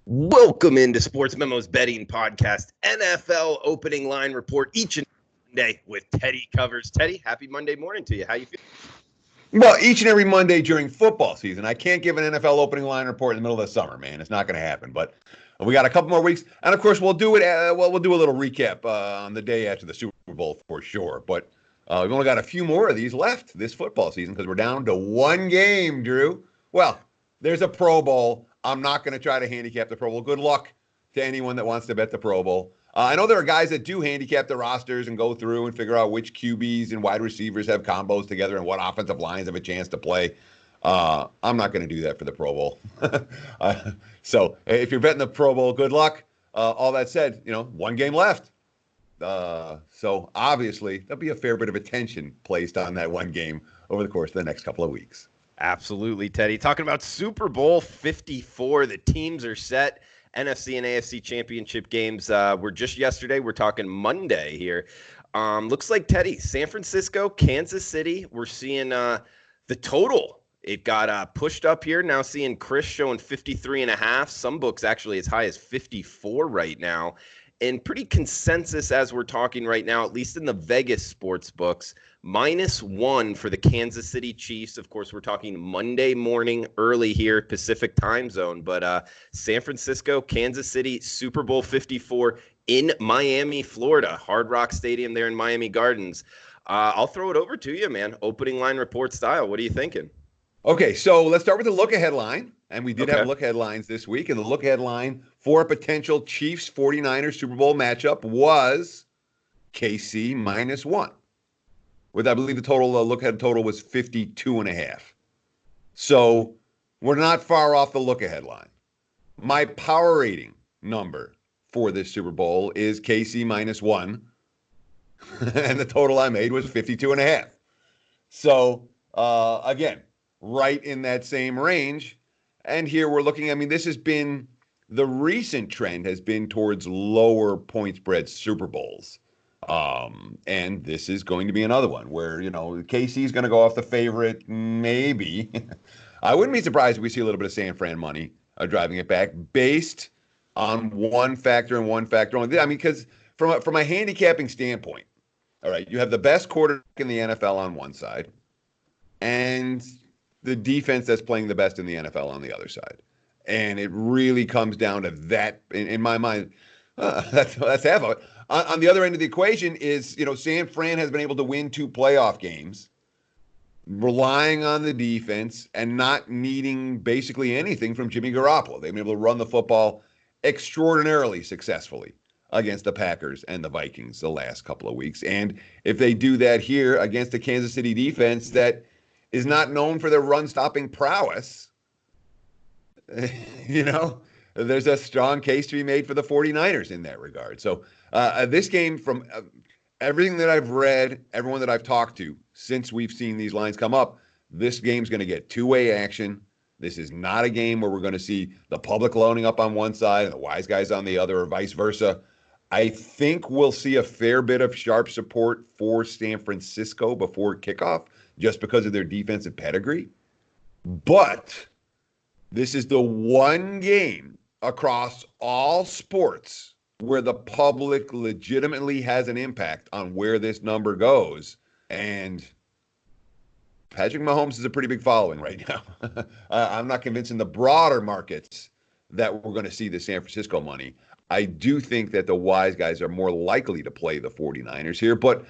Welcome into Sports Memo's betting podcast, NFL opening line report each and every Monday with Teddy Covers. Teddy, happy Monday morning to you. How you feeling? Well, each and every Monday during football season. I can't give an NFL opening line report in the middle of the summer, man. It's not going to happen. But we got a couple more weeks, and of course, we'll do it. We'll do a little recap on the day after the Super Bowl for sure. But we've only got a few more of these left this football season because we're down to one game, Drew. Well, there's a Pro Bowl. I'm not going to try to handicap the Pro Bowl. Good luck to anyone that wants to bet the Pro Bowl. I know there are guys that do handicap the rosters and go through and figure out which QBs and wide receivers have combos together and what offensive lines have a chance to play. I'm not going to do that for the Pro Bowl. So if you're betting the Pro Bowl, good luck. All that said, one game left. So obviously there'll be a fair bit of attention placed on that one game over the course of the next couple of weeks. Absolutely, Teddy. Talking about Super Bowl 54, the teams are set. NFC and AFC championship games were just yesterday. We're talking Monday here. Looks like, Teddy, San Francisco, Kansas City, we're seeing the total. It got pushed up here. Now seeing Chris showing 53.5. Some books actually as high as 54 right now. And pretty consensus as we're talking right now, at least in the Vegas sports books, -1 for the Kansas City Chiefs. Of course, we're talking Monday morning early here, Pacific time zone. But San Francisco, Kansas City, Super Bowl 54 in Miami, Florida, Hard Rock Stadium there in Miami Gardens. I'll throw it over to you, man. Opening line report style. What are you thinking? Okay, so let's start with the look-ahead line. And we did have look-ahead lines this week. And the look-ahead line for a potential Chiefs 49ers Super Bowl matchup was KC -1. With, I believe, the total look-ahead total was 52.5. So we're not far off the look-ahead line. My power rating number for this Super Bowl is KC -1. And the total I made was 52.5. So, again, right in that same range. And here we're looking, this has been, the recent trend has been towards lower point spread Super Bowls. And this is going to be another one where, KC is going to go off the favorite, maybe. I wouldn't be surprised if we see a little bit of San Fran money driving it back based on one factor and one factor only. Because from a handicapping standpoint, all right, you have the best quarterback in the NFL on one side and the defense that's playing the best in the NFL on the other side. And it really comes down to that, in my mind. That's half of it. On the other end of the equation is, San Fran has been able to win 2 playoff games, relying on the defense and not needing basically anything from Jimmy Garoppolo. They've been able to run the football extraordinarily successfully against the Packers and the Vikings the last couple of weeks. And if they do that here against the Kansas City defense that is not known for their run-stopping prowess, there's a strong case to be made for the 49ers in that regard. So this game, from everything that I've read, everyone that I've talked to since we've seen these lines come up, this game's going to get two-way action. This is not a game where we're going to see the public loading up on one side and the wise guys on the other, or vice versa. I think we'll see a fair bit of sharp support for San Francisco before kickoff, just because of their defensive pedigree. But this is the one game across all sports where the public legitimately has an impact on where this number goes. And Patrick Mahomes is a pretty big following right now. I'm not convinced in the broader markets that we're going to see the San Francisco money. I do think that the wise guys are more likely to play the 49ers here, but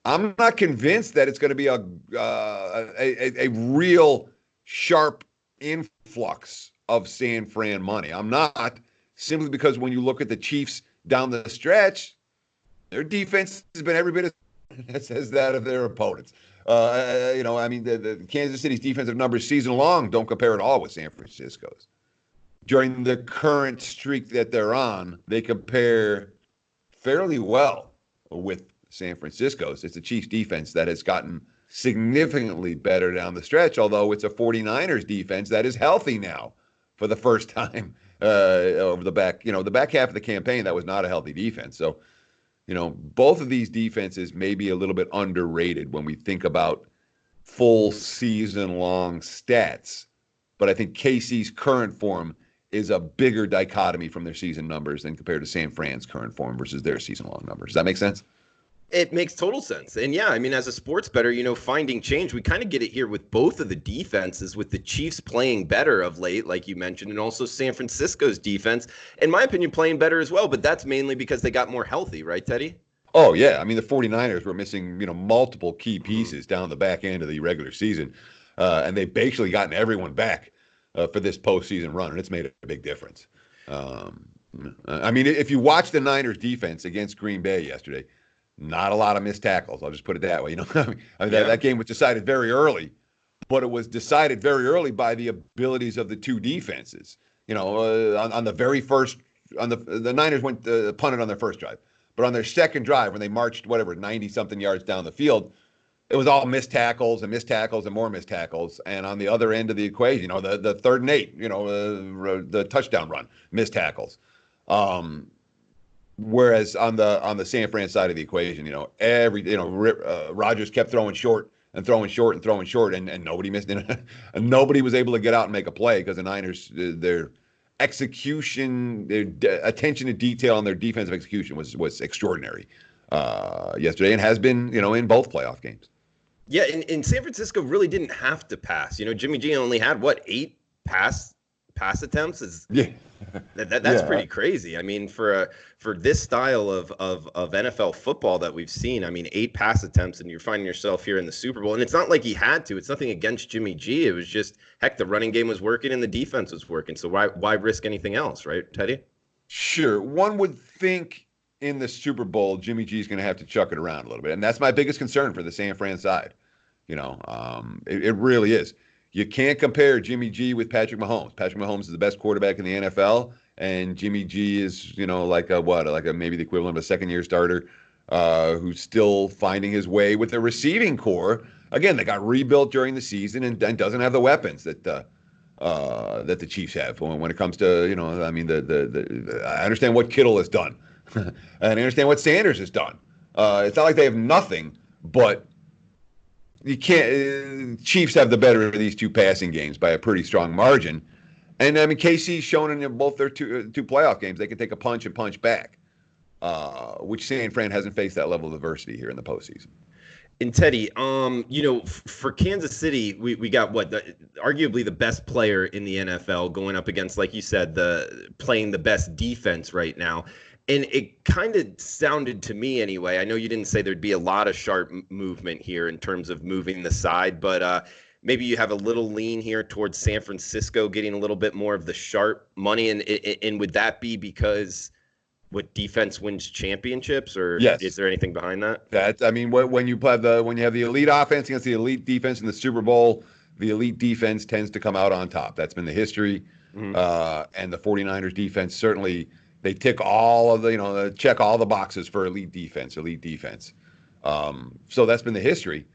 I'm not convinced that it's going to be a real sharp influx of San Fran money. I'm not, simply because when you look at the Chiefs down the stretch, their defense has been every bit as that of their opponents. The Kansas City's defensive numbers season long don't compare at all with San Francisco's. During the current streak that they're on, they compare fairly well with San Francisco's. It's the Chiefs defense that has gotten significantly better down the stretch, although it's a 49ers defense that is healthy now for the first time over the back half of the campaign. That was not a healthy defense. So, both of these defenses may be a little bit underrated when we think about full season long stats. But I think KC's current form is a bigger dichotomy from their season numbers than compared to San Fran's current form versus their season-long numbers. Does that make sense? It makes total sense. And yeah, I mean, as a sports bettor, finding change, we kind of get it here with both of the defenses, with the Chiefs playing better of late, like you mentioned, and also San Francisco's defense, in my opinion, playing better as well. But that's mainly because they got more healthy, right, Teddy? Oh, yeah. I mean, the 49ers were missing, multiple key pieces down the back end of the regular season. And they've basically gotten everyone back for this postseason run, and it's made a big difference. I mean, if you watch the Niners defense against Green Bay yesterday, not a lot of missed tackles. I'll just put it that way. That game was decided very early, but it was decided very early by the abilities of the two defenses. On the very first, the Niners went punted on their first drive, but on their second drive, when they marched 90-something yards down the field, it was all missed tackles and more missed tackles. And on the other end of the equation, the 3rd and 8, the touchdown run, missed tackles. Whereas on the San Fran side of the equation, Rodgers kept throwing short, and nobody missed it. And nobody was able to get out and make a play because the Niners, their execution, their attention to detail on their defensive execution was extraordinary yesterday, and has been, in both playoff games. Yeah, and San Francisco really didn't have to pass. Jimmy G only had 8 pass attempts. That's pretty crazy. I mean, for this style of NFL football that we've seen, I mean, 8 pass attempts, and you're finding yourself here in the Super Bowl. And it's not like he had to. It's nothing against Jimmy G. It was just, heck, the running game was working and the defense was working. So why risk anything else, right, Teddy? Sure. One would think in the Super Bowl, Jimmy G is going to have to chuck it around a little bit, and that's my biggest concern for the San Fran side. It really is. You can't compare Jimmy G with Patrick Mahomes. Patrick Mahomes is the best quarterback in the NFL, and Jimmy G is, like a maybe the equivalent of a second-year starter who's still finding his way with the receiving core. Again, they got rebuilt during the season and doesn't have the weapons that the Chiefs have when it comes to, I understand what Kittle has done, and I understand what Sanders has done. It's not like they have nothing, but you can't. Chiefs have the better of these two passing games by a pretty strong margin, and I mean KC's shown in both their two playoff games they can take a punch and punch back, which San Fran hasn't faced that level of adversity here in the postseason. And Teddy, for Kansas City, we got arguably the best player in the NFL going up against, like you said, playing the best defense right now. And it kind of sounded to me anyway, I know you didn't say there'd be a lot of sharp movement here in terms of moving the side, but maybe you have a little lean here towards San Francisco getting a little bit more of the sharp money. And would that be because defense wins championships, or yes, is there anything behind that? When you have the elite offense against the elite defense in the Super Bowl, the elite defense tends to come out on top. That's been the history. Mm-hmm. And the 49ers defense, certainly they tick all of the, check all the boxes for elite defense. So that's been the history.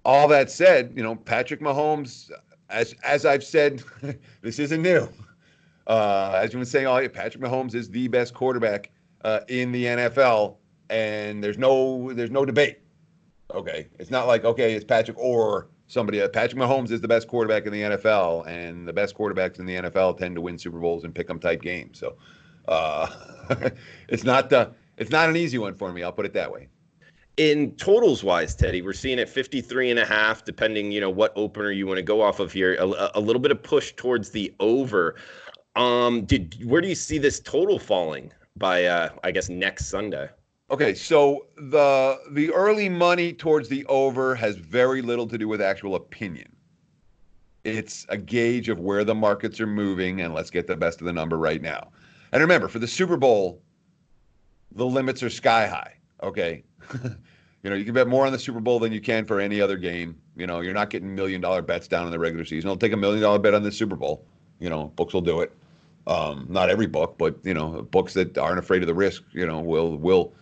All that said, Patrick Mahomes, as I've said, this isn't new. As you've been saying, Patrick Mahomes is the best quarterback in the NFL, and there's no debate. Okay, it's not like it's Patrick or somebody. Patrick Mahomes is the best quarterback in the NFL, and the best quarterbacks in the NFL tend to win Super Bowls and pick 'em type games. So it's not an easy one for me. I'll put it that way. In totals wise, Teddy, we're seeing it 53.5, depending, what opener you want to go off of here. A little bit of push towards the over. Where do you see this total falling by, I guess, next Sunday? Okay, so the early money towards the over has very little to do with actual opinion. It's a gauge of where the markets are moving, and let's get the best of the number right now. And remember, for the Super Bowl, the limits are sky high, okay? You can bet more on the Super Bowl than you can for any other game. You're not getting $1 million bets down in the regular season. I'll take $1 million bet on the Super Bowl. Books will do it. Not every book, but, books that aren't afraid of the risk, will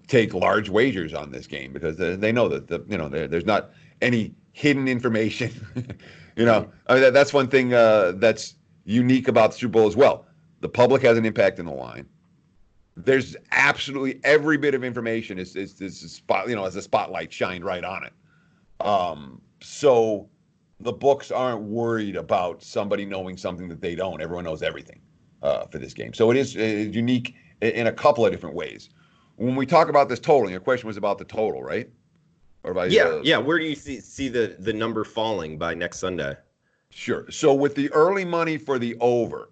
take large wagers on this game because they know that, there's not any hidden information. That's one thing that's unique about the Super Bowl as well. The public has an impact in the line. There's absolutely every bit of information is a spot, as a spotlight shined right on it. So the books aren't worried about somebody knowing something that they don't. Everyone knows everything for this game. So it is unique in a couple of different ways. When we talk about this total, your question was about the total, right? Or about Yeah. Where do you see the number falling by next Sunday? Sure. So with the early money for the over,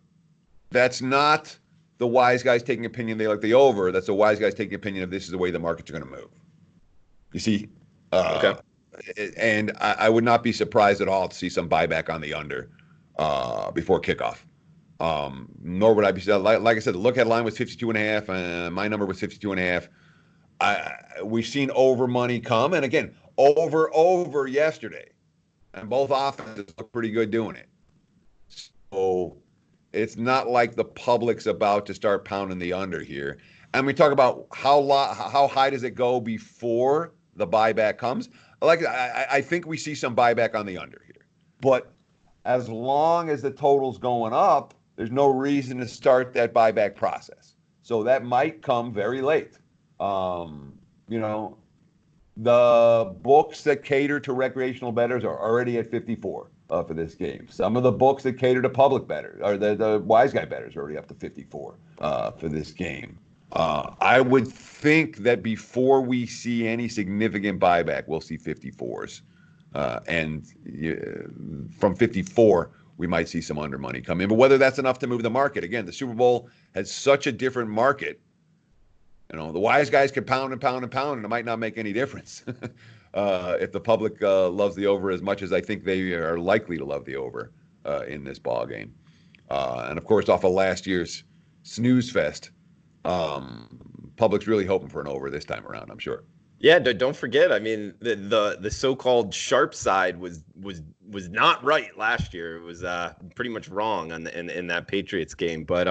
that's not the wise guys taking opinion they like the over. That's the wise guys taking opinion of this is the way the markets are going to move. You see? Okay. And I would not be surprised at all to see some buyback on the under before kickoff. Nor would I be, like I said, the look ahead line was 52.5. My number was 52.5. We've seen over money come. And again, over yesterday. And both offenses look pretty good doing it. So it's not like the public's about to start pounding the under here. And we talk about how high does it go before the buyback comes. I think we see some buyback on the under here. But as long as the total's going up, there's no reason to start that buyback process. So that might come very late. The books that cater to recreational bettors are already at 54 for this game. Some of the books that cater to public bettors, or the wise guy bettors, are already up to 54 for this game. I would think that before we see any significant buyback, we'll see 54s. From 54, we might see some under money come in. But whether that's enough to move the market, again, the Super Bowl has such a different market. The wise guys can pound and pound and pound, and it might not make any difference if the public loves the over as much as I think they are likely to love the over in this ball game. And of course, off of last year's snooze fest, public's really hoping for an over this time around, I'm sure. Yeah, don't forget. I mean, the so-called sharp side was not right last year. It was pretty much wrong in that Patriots game. But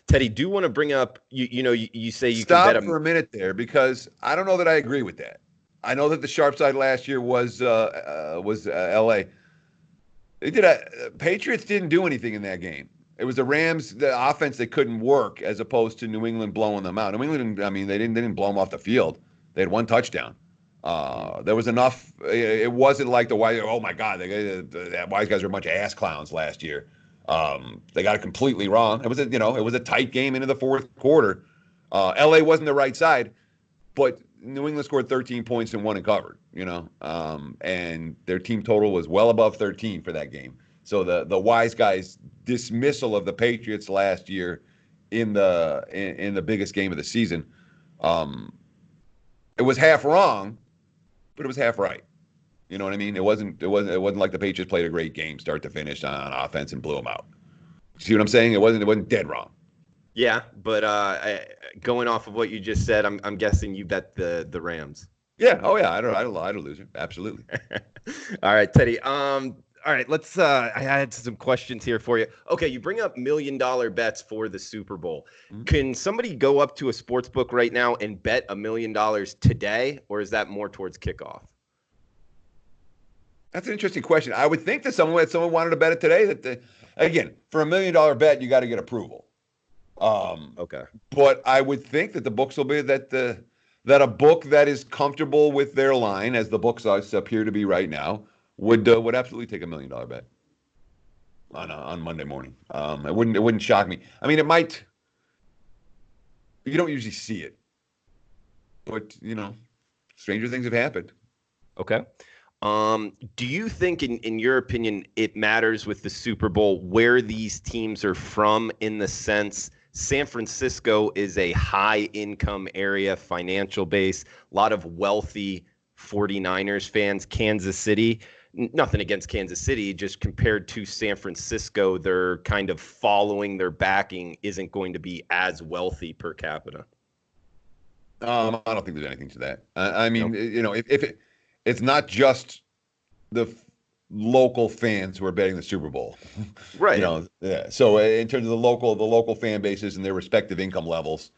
Teddy, do want to bring up you say you stop can bet for a minute there, because I don't know that I agree with that. I know that the sharp side last year was L.A. Patriots didn't do anything in that game. It was the Rams, the offense that couldn't work, as opposed to New England blowing them out. New England, I mean, they didn't blow them off the field. They had one touchdown. There was enough. It wasn't like the wise. Oh my God, the wise guys are a bunch of ass clowns last year. They got it completely wrong. It was a tight game into the fourth quarter. LA wasn't the right side, but New England scored 13 points and won and covered. And their team total was well above 13 for that game. So the wise guys' dismissal of the Patriots last year in the biggest game of the season. It was half wrong, but it was half right. You know what I mean? It wasn't like the Patriots played a great game start to finish on offense and blew them out. See what I'm saying? It wasn't dead wrong. Yeah, but going off of what you just said, I'm guessing you bet the Rams. Yeah. Oh yeah. I don't lose it. Absolutely. All right, Teddy. All right, let's I had some questions here for you. Okay, you bring up $1 million bets for the Super Bowl. Mm-hmm. Can somebody go up to a sports book right now and bet $1 million today, or is that more towards kickoff? That's an interesting question. I would think that someone wanted to bet it today. Again, for $1 million bet, you got to get approval. Okay. But I would think that the books will be that a book that is comfortable with their line, as the books appear to be right now, would absolutely take $1 million bet on Monday morning. It wouldn't shock me. I mean, it might. You don't usually see it, but stranger things have happened. Okay. Do you think, in your opinion, it matters with the Super Bowl where these teams are from, in the sense San Francisco is a high-income area, financial base, a lot of wealthy 49ers fans. Kansas City, nothing against Kansas City, just compared to San Francisco, their kind of following, their backing isn't going to be as wealthy per capita. I don't think there's anything to that. I mean, nope. If it's not just the local fans who are betting the Super Bowl, right? Yeah. So in terms of the local fan bases and their respective income levels,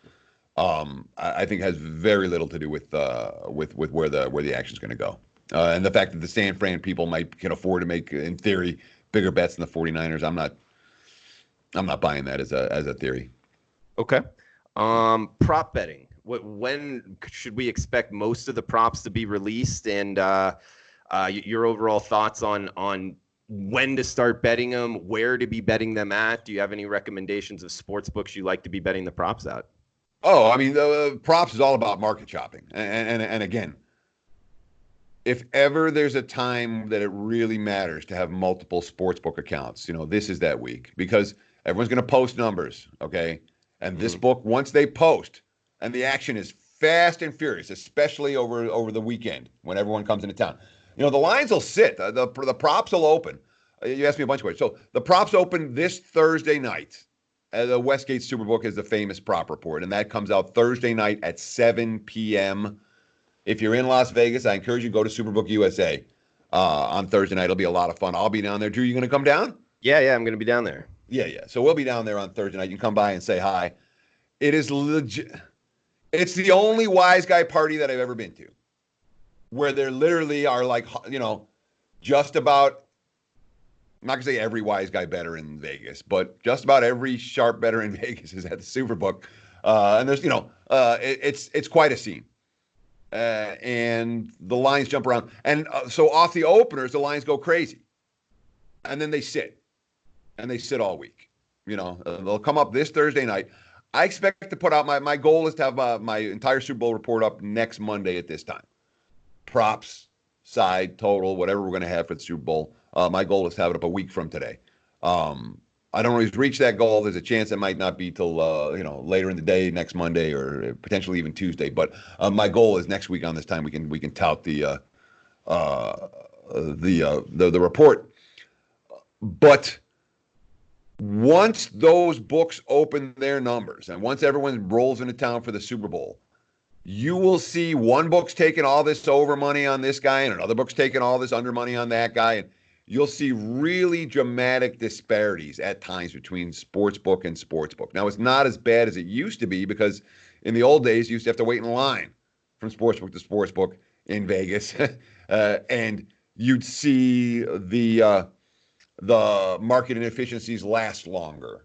I think it has very little to do with where the action's going to go, and the fact that the San Fran people can afford to make, in theory, bigger bets than the 49ers. I'm not buying that as a theory. Okay. Prop betting. When should we expect most of the props to be released, and your overall thoughts on when to start betting them, where to be betting them at? Do you have any recommendations of sports books you like to be betting the props at? Oh, I mean, the props is all about market shopping. And again, if ever there's a time that it really matters to have multiple sportsbook accounts, this is that week because everyone's going to post numbers, okay? And this book, once they post, and the action is fast and furious, especially over the weekend when everyone comes into town. The lines will sit. The props will open. You asked me a bunch of questions. So the props open this Thursday night. The Westgate Superbook is the famous prop report, and that comes out Thursday night at 7 p.m. If you're in Las Vegas, I encourage you to go to Superbook USA on Thursday night. It'll be a lot of fun. I'll be down there. Drew, you going to come down? Yeah, I'm going to be down there. Yeah. So we'll be down there on Thursday night. You can come by and say hi. It is legit. It's the only wise guy party that I've ever been to where there literally are like, just about, I'm not going to say every wise guy better in Vegas, but just about every sharp better in Vegas is at the Superbook. And there's, it's quite a scene. And the lines jump around. And so off the openers, the lines go crazy. And then they sit. And they sit all week. They'll come up this Thursday night. I expect to put out my goal is to have my entire Super Bowl report up next Monday at this time. Props, side, total, whatever we're going to have for the Super Bowl. My goal is to have it up a week from today. I don't always reach that goal. There's a chance it might not be till later in the day, next Monday, or potentially even Tuesday. But my goal is next week on this time we can tout the report. But once those books open their numbers, and once everyone rolls into town for the Super Bowl, you will see one book's taking all this over money on this guy, and another book's taking all this under money on that guy, and you'll see really dramatic disparities at times between sportsbook and sportsbook. Now, it's not as bad as it used to be because in the old days, you used to have to wait in line from sportsbook to sportsbook in Vegas, and you'd see the market inefficiencies last longer.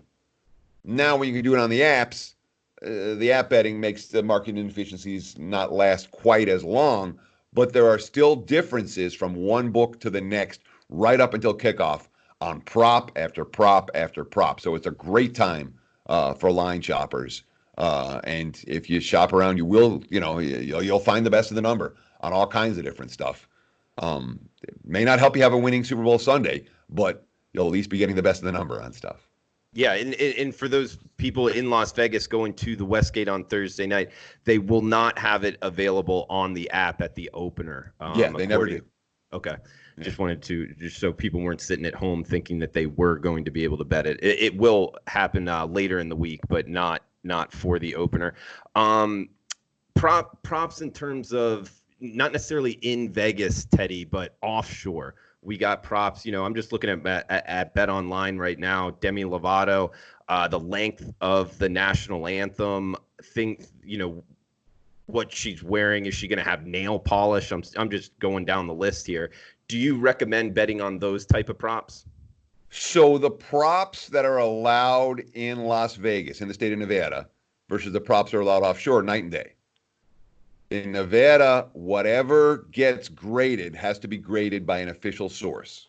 Now, when you can do it on the apps, the app betting makes the market inefficiencies not last quite as long, but there are still differences from one book to the next right up until kickoff on prop after prop after prop. So it's a great time for line shoppers. And if you shop around, you will, you'll find the best of the number on all kinds of different stuff. It may not help you have a winning Super Bowl Sunday, but you'll at least be getting the best of the number on stuff. Yeah, and for those people in Las Vegas going to the Westgate on Thursday night, they will not have it available on the app at the opener. They never do. Okay. Yeah. Just so people weren't sitting at home thinking that they were going to be able to bet it. It will happen later in the week, but not for the opener. Props in terms of not necessarily in Vegas, Teddy, but offshore. We got props. I'm just looking at Bet Online right now. Demi Lovato, the length of the national anthem. What she's wearing. Is she going to have nail polish? I'm just going down the list here. Do you recommend betting on those type of props? So the props that are allowed in Las Vegas, in the state of Nevada, versus the props that are allowed offshore, night and day. In Nevada, whatever gets graded has to be graded by an official source,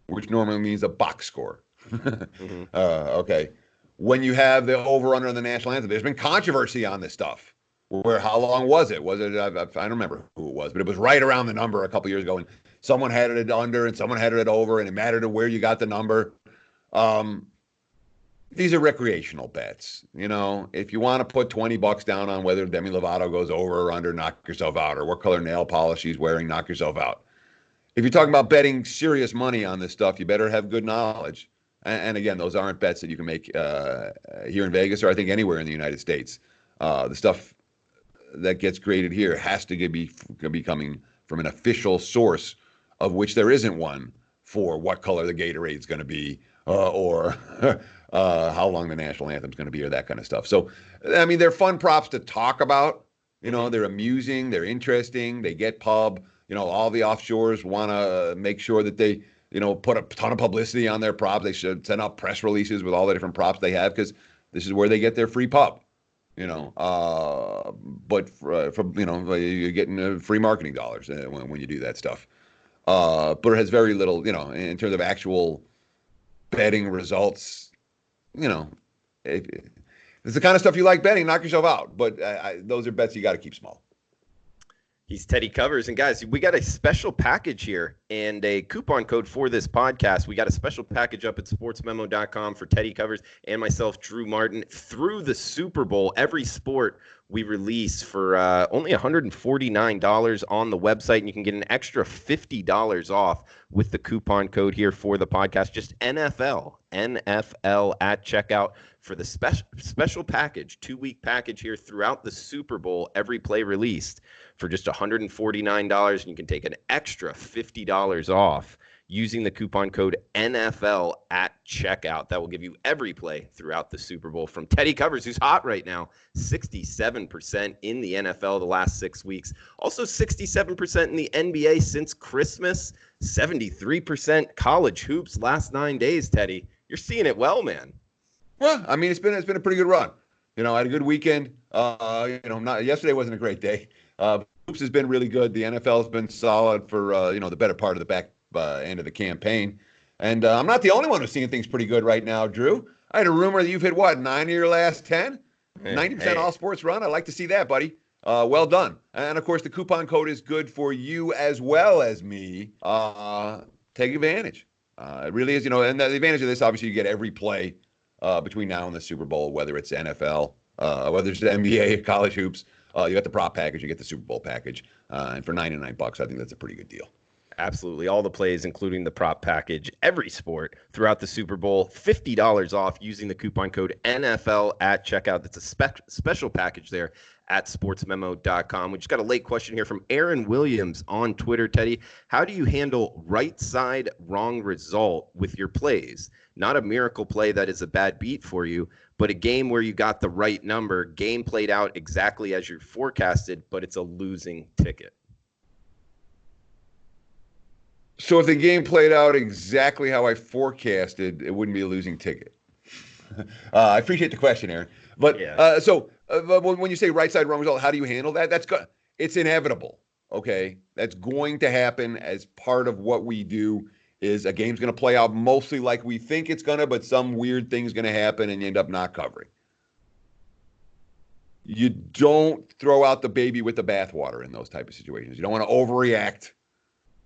which normally means a box score. Mm-hmm. Okay. When you have the over-under on the national anthem, there's been controversy on this stuff. Where, how long was it? I don't remember who it was, but it was right around the number a couple years ago, and someone had it under and someone had it over, and it mattered to where you got the number. These are recreational bets. If you want to put $20 down on whether Demi Lovato goes over or under, knock yourself out, or what color nail polish she's wearing, knock yourself out. If you're talking about betting serious money on this stuff, you better have good knowledge. And again, those aren't bets that you can make here in Vegas or I think anywhere in the United States. The stuff that gets graded here has to be coming from an official source, of which there isn't one for what color the Gatorade is going to be or how long the national anthem is going to be or that kind of stuff. So, I mean, they're fun props to talk about. They're amusing, they're interesting, they get pub. All the offshores want to make sure that they, put a ton of publicity on their props. They should send out press releases with all the different props they have because this is where they get their free pub. But you're getting free marketing dollars when you do that stuff. but it has very little, in terms of actual betting results. It's the kind of stuff you like betting. Knock yourself out, but those are bets you got to keep small. He's Teddy Covers. And guys, we got a special package here and a coupon code for this podcast. We got a special package up at sportsmemo.com for Teddy Covers and myself, Drew Martin, through the Super Bowl. Every sport we release for only $149 on the website, and you can get an extra $50 off with the coupon code here for the podcast. Just NFL at checkout for the special package, 2-week package here throughout the Super Bowl, every play released for just $149, and you can take an extra $50 off using the coupon code NFL at checkout. That will give you every play throughout the Super Bowl from Teddy Covers, who's hot right now, 67% in the NFL the last 6 weeks. Also 67% in the NBA since Christmas, 73% college hoops last 9 days, Teddy. You're seeing it well, man. Well, I mean, it's been a pretty good run. I had a good weekend. Yesterday wasn't a great day. Hoops has been really good. The NFL has been solid for the better part of the back end of the campaign. And I'm not the only one who's seeing things pretty good right now, Drew. I had a rumor that you've hit, 9 of your last 10? 90% all sports run? I'd like to see that, buddy. Well done. And, of course, the coupon code is good for you as well as me. Take advantage. It really is, and the advantage of this, obviously, you get every play between now and the Super Bowl, whether it's NFL, whether it's the NBA, college hoops. You got the prop package, you get the Super Bowl package. And for $99, I think that's a pretty good deal. Absolutely. All the plays, including the prop package, every sport throughout the Super Bowl, $50 off using the coupon code NFL at checkout. That's a special package there at sportsmemo.com. We just got a late question here from Aaron Williams on Twitter. Teddy, how do you handle right side wrong result with your plays? Not a miracle play that is a bad beat for you, but a game where you got the right number, game played out exactly as you forecasted, but it's a losing ticket. So if the game played out exactly how I forecasted, it wouldn't be a losing ticket. I appreciate the question, Aaron. But yeah. When you say right side, wrong result, how do you handle that? It's inevitable. Okay, that's going to happen as part of what we do. Is a game's going to play out mostly like we think it's going to, but some weird thing's going to happen and you end up not covering. You don't throw out the baby with the bathwater in those type of situations. You don't want to overreact.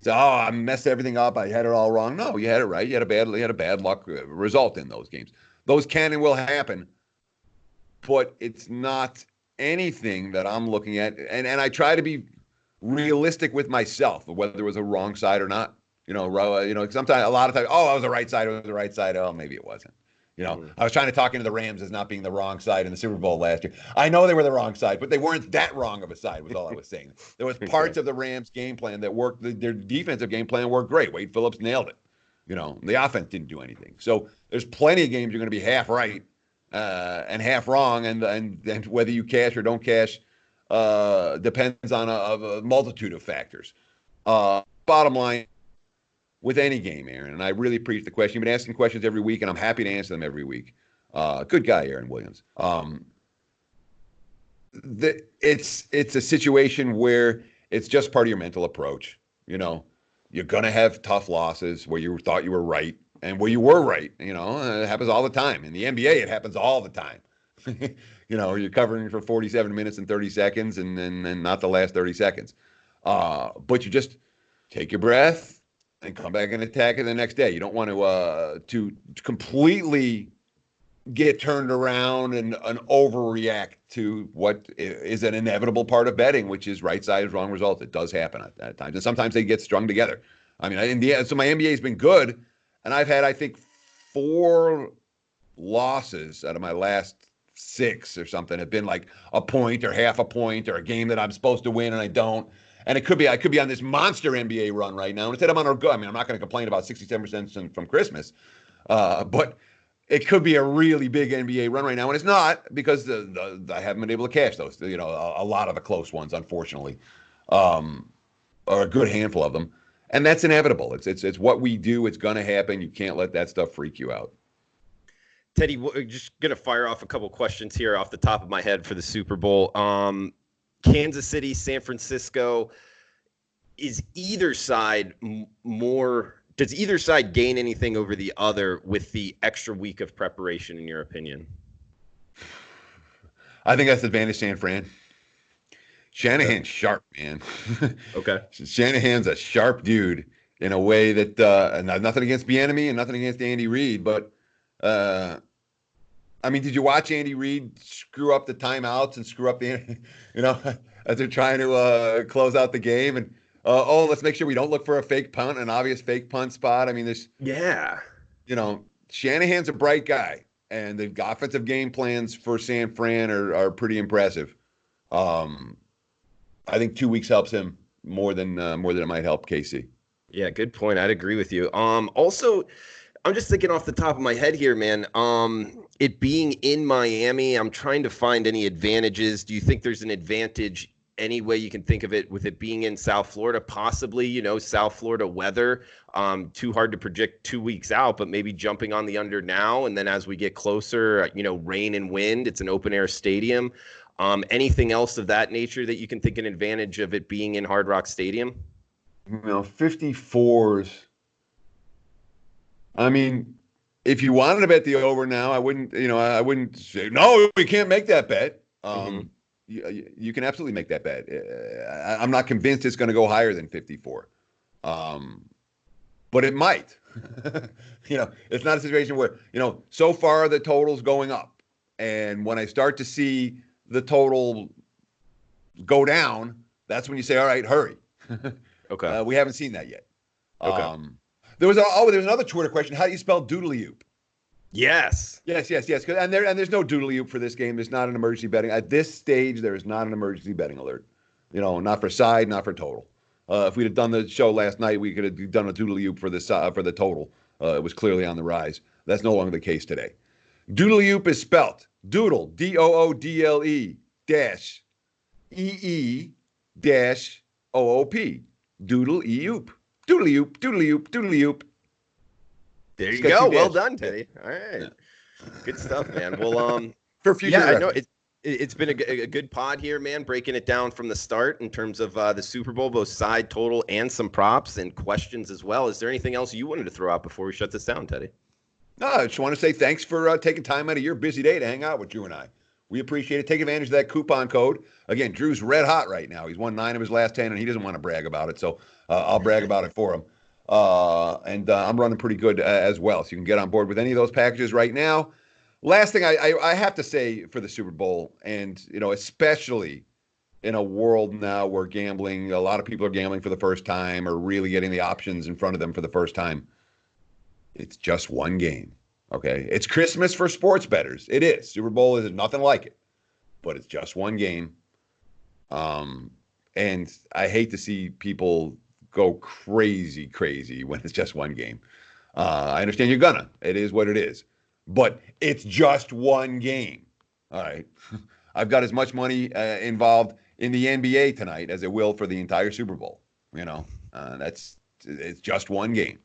So, I messed everything up. I had it all wrong. No, you had it right. You had a bad luck result in those games. Those can and will happen, but it's not anything that I'm looking at. And I try to be realistic with myself, whether it was a wrong side or not. Sometimes, a lot of times, I was the right side. It was the right side. Oh, maybe it wasn't. I was trying to talk into the Rams as not being the wrong side in the Super Bowl last year. I know they were the wrong side, but they weren't that wrong of a side, was all I was saying. There was parts of the Rams' game plan that worked. Their defensive game plan worked great. Wade Phillips nailed it. The offense didn't do anything. So there's plenty of games you're going to be half right and half wrong, and whether you cash or don't cash depends on a multitude of factors. Bottom line, with any game, Aaron, and I really appreciate the question. You've been asking questions every week, and I'm happy to answer them every week. Good guy, Aaron Williams. It's a situation where it's just part of your mental approach. You're going to have tough losses where you thought you were right and where you were right. It happens all the time. In the NBA, it happens all the time. You're covering for 47 minutes and 30 seconds and not the last 30 seconds. But you just take your breath and come back and attack it the next day. You don't want to completely get turned around and overreact to what is an inevitable part of betting, which is right side wrong results. It does happen at times, and sometimes they get strung together. I mean, so my NBA has been good, and I've had, I think, 4 losses out of my last 6 or something have been like a point or half a point or a game that I'm supposed to win and I don't. And I could be on this monster NBA run right now. And instead I'm on a good. I mean, I'm not going to complain about 67% from Christmas, but it could be a really big NBA run right now, and it's not because I haven't been able to cash those. A lot of the close ones, unfortunately, or a good handful of them, and that's inevitable. It's what we do. It's going to happen. You can't let that stuff freak you out. Teddy, we're just going to fire off a couple questions here off the top of my head for the Super Bowl. Kansas City, San Francisco. is either side more? Does either side gain anything over the other with the extra week of preparation, in your opinion? I think that's the advantage San Fran. Shanahan's sharp, man. Okay. Shanahan's a sharp dude in a way that nothing against Bieniemy and nothing against Andy Reid, but I mean, did you watch Andy Reid screw up the timeouts and screw up the, as they're trying to close out the game and let's make sure we don't look for a fake punt, an obvious fake punt spot. I mean, Shanahan's a bright guy, and the offensive game plans for San Fran are pretty impressive. I think 2 weeks helps him more than it might help KC. Yeah, good point. I'd agree with you. Also, I'm just thinking off the top of my head here, man. It being in Miami, I'm trying to find any advantages. Do you think there's an advantage any way you can think of it with it being in South Florida? Possibly, South Florida weather. Too hard to predict 2 weeks out, but maybe jumping on the under now, and then as we get closer, rain and wind. It's an open air stadium. Anything else of that nature that you can think an advantage of it being in Hard Rock Stadium? 54s. I mean, if you wanted to bet the over now, I wouldn't say, no, we can't make that bet. You can absolutely make that bet. I'm not convinced it's going to go higher than 54. But it might. It's not a situation where, so far the total's going up. And when I start to see the total go down, that's when you say, all right, hurry. Okay. We haven't seen that yet. Okay. There was another Twitter question. How do you spell doodly-oop? Yes. Yes. And there's no doodly-oop for this game. There's not an emergency betting. At this stage, there is not an emergency betting alert. Not for side, not for total. If we'd have done the show last night, we could have done a doodly-oop for the total. It was clearly on the rise. That's no longer the case today. Doodly-oop is spelt doodle, DOODLE dash EE dash OOP. Doodle-e-oop. Doodly-oop, doodly-oop, doodly-oop. There you go. Well done, Teddy. All right. Yeah. Good stuff, man. Well, for future I know it's been a good pod here, man, breaking it down from the start in terms of the Super Bowl, both side, total, and some props and questions as well. Is there anything else you wanted to throw out before we shut this down, Teddy? No, I just want to say thanks for taking time out of your busy day to hang out with Drew and I. We appreciate it. Take advantage of that coupon code. Again, Drew's red hot right now. He's won 9 of his last 10, and he doesn't want to brag about it, so I'll brag about it for him. And I'm running pretty good as well, so you can get on board with any of those packages right now. Last thing I have to say for the Super Bowl, and especially in a world now where gambling, a lot of people are gambling for the first time or really getting the options in front of them for the first time. It's just one game, okay? It's Christmas for sports bettors. It is. Super Bowl is nothing like it, but it's just one game. And I hate to see people go crazy when it's just one game. I understand you're gonna. It is what it is. But it's just one game. All right. I've got as much money involved in the NBA tonight as it will for the entire Super Bowl. It's just one game.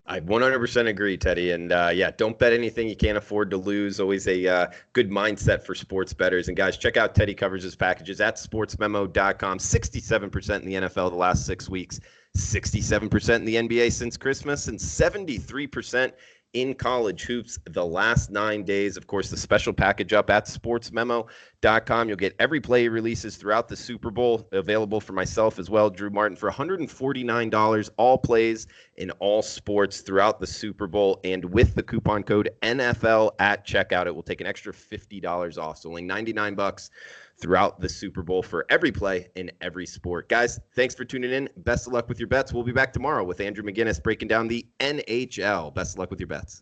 I 100% agree, Teddy. And don't bet anything you can't afford to lose. Always a good mindset for sports bettors. And guys, check out Teddy covers his packages at sportsmemo.com. 67% in the NFL the last 6 weeks, 67% in the NBA since Christmas, and 73% in college hoops the last 9 days. Of course, the special package up at sportsmemo.com. You'll get every play he releases throughout the Super Bowl, available for myself as well, Drew Martin, for $149, all plays in all sports throughout the Super Bowl. And with the coupon code NFL at checkout, it will take an extra $50 off. So only $99 throughout the Super Bowl for every play in every sport. Guys, thanks for tuning in. Best of luck with your bets. We'll be back tomorrow with Andrew McGinnis breaking down the NHL. Best of luck with your bets.